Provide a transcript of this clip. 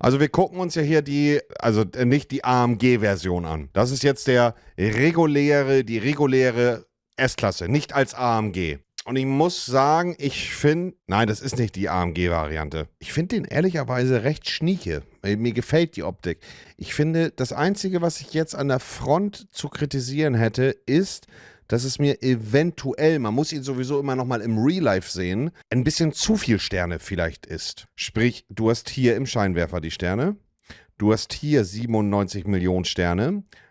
Also wir gucken uns ja hier nicht die AMG-Version an. Das ist jetzt die reguläre S-Klasse, nicht als AMG. Und ich muss sagen, nein, das ist nicht die AMG-Variante. Ich finde den ehrlicherweise recht schnieke. Mir gefällt die Optik. Ich finde, das Einzige, was ich jetzt an der Front zu kritisieren hätte, ist, dass es mir eventuell, man muss ihn sowieso immer noch mal im Real Life sehen, ein bisschen zu viel Sterne vielleicht ist. Sprich, du hast hier im Scheinwerfer die Sterne, du hast hier 97 Millionen Sterne,